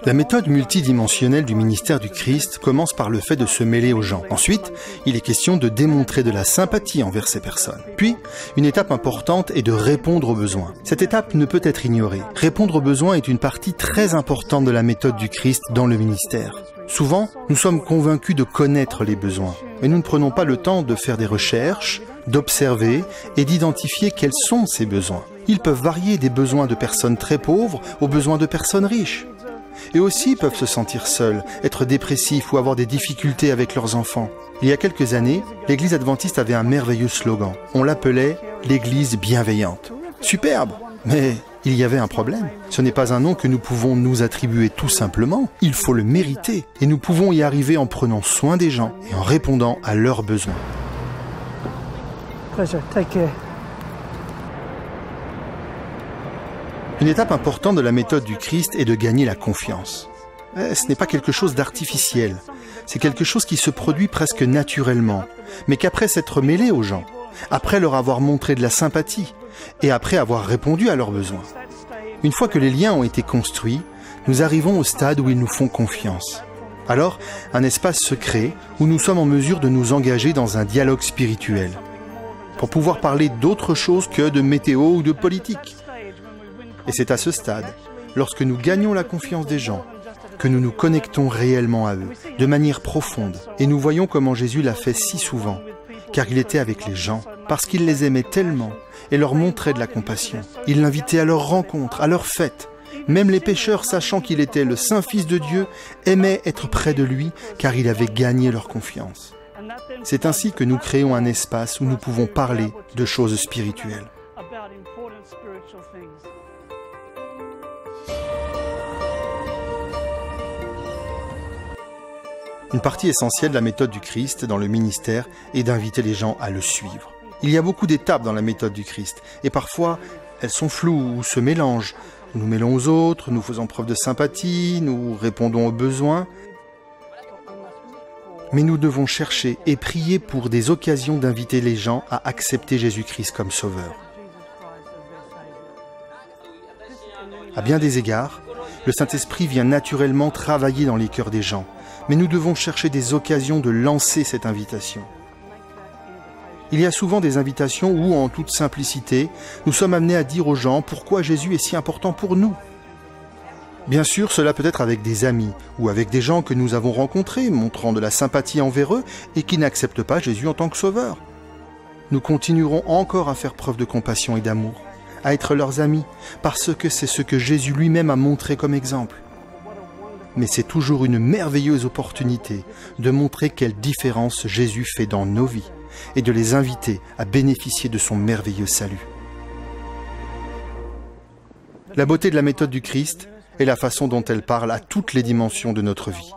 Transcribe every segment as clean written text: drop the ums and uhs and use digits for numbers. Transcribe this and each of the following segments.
La méthode multidimensionnelle du ministère du Christ commence par le fait de se mêler aux gens. Ensuite, il est question de démontrer de la sympathie envers ces personnes. Puis, une étape importante est de répondre aux besoins. Cette étape ne peut être ignorée. Répondre aux besoins est une partie très importante de la méthode du Christ dans le ministère. Souvent, nous sommes convaincus de connaître les besoins, mais nous ne prenons pas le temps de faire des recherches, d'observer et d'identifier quels sont ces besoins. Ils peuvent varier des besoins de personnes très pauvres aux besoins de personnes riches. Et aussi peuvent se sentir seuls, être dépressifs ou avoir des difficultés avec leurs enfants. Il y a quelques années, l'Église adventiste avait un merveilleux slogan. On l'appelait « l'Église bienveillante ». Superbe, mais il y avait un problème. Ce n'est pas un nom que nous pouvons nous attribuer tout simplement. Il faut le mériter. Et nous pouvons y arriver en prenant soin des gens et en répondant à leurs besoins. Pleasure. Take care. Une étape importante de la méthode du Christ est de gagner la confiance. Ce n'est pas quelque chose d'artificiel, c'est quelque chose qui se produit presque naturellement, mais qu'après s'être mêlé aux gens, après leur avoir montré de la sympathie, et après avoir répondu à leurs besoins. Une fois que les liens ont été construits, nous arrivons au stade où ils nous font confiance. Alors, un espace se crée où nous sommes en mesure de nous engager dans un dialogue spirituel, pour pouvoir parler d'autre chose que de météo ou de politique. Et c'est à ce stade, lorsque nous gagnons la confiance des gens, que nous nous connectons réellement à eux, de manière profonde. Et nous voyons comment Jésus l'a fait si souvent, car il était avec les gens, parce qu'il les aimait tellement et leur montrait de la compassion. Il l'invitait à leurs rencontres, à leurs fêtes. Même les pécheurs, sachant qu'il était le Saint Fils de Dieu, aimaient être près de lui, car il avait gagné leur confiance. C'est ainsi que nous créons un espace où nous pouvons parler de choses spirituelles. Une partie essentielle de la méthode du Christ dans le ministère est d'inviter les gens à le suivre. Il y a beaucoup d'étapes dans la méthode du Christ, et parfois elles sont floues ou se mélangent. Nous nous mêlons aux autres, nous faisons preuve de sympathie, nous répondons aux besoins. Mais nous devons chercher et prier pour des occasions d'inviter les gens à accepter Jésus-Christ comme Sauveur. À bien des égards, le Saint-Esprit vient naturellement travailler dans les cœurs des gens, mais nous devons chercher des occasions de lancer cette invitation. Il y a souvent des invitations où, en toute simplicité, nous sommes amenés à dire aux gens pourquoi Jésus est si important pour nous. Bien sûr, cela peut être avec des amis ou avec des gens que nous avons rencontrés, montrant de la sympathie envers eux et qui n'acceptent pas Jésus en tant que sauveur. Nous continuerons encore à faire preuve de compassion et d'amour, à être leurs amis, parce que c'est ce que Jésus lui-même a montré comme exemple. Mais c'est toujours une merveilleuse opportunité de montrer quelle différence Jésus fait dans nos vies et de les inviter à bénéficier de son merveilleux salut. La beauté de la méthode du Christ est la façon dont elle parle à toutes les dimensions de notre vie.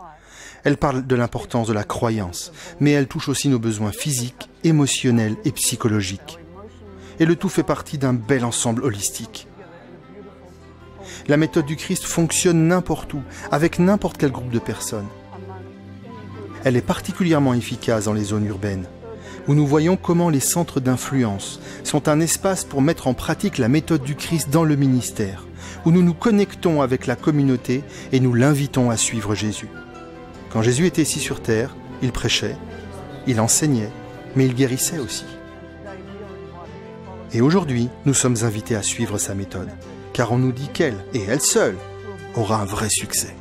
Elle parle de l'importance de la croyance, mais elle touche aussi nos besoins physiques, émotionnels et psychologiques. Et le tout fait partie d'un bel ensemble holistique. La méthode du Christ fonctionne n'importe où, avec n'importe quel groupe de personnes. Elle est particulièrement efficace dans les zones urbaines, où nous voyons comment les centres d'influence sont un espace pour mettre en pratique la méthode du Christ dans le ministère, où nous nous connectons avec la communauté et nous l'invitons à suivre Jésus. Quand Jésus était ici sur terre, il prêchait, il enseignait, mais il guérissait aussi. Et aujourd'hui, nous sommes invités à suivre sa méthode, car on nous dit qu'elle, et elle seule, aura un vrai succès.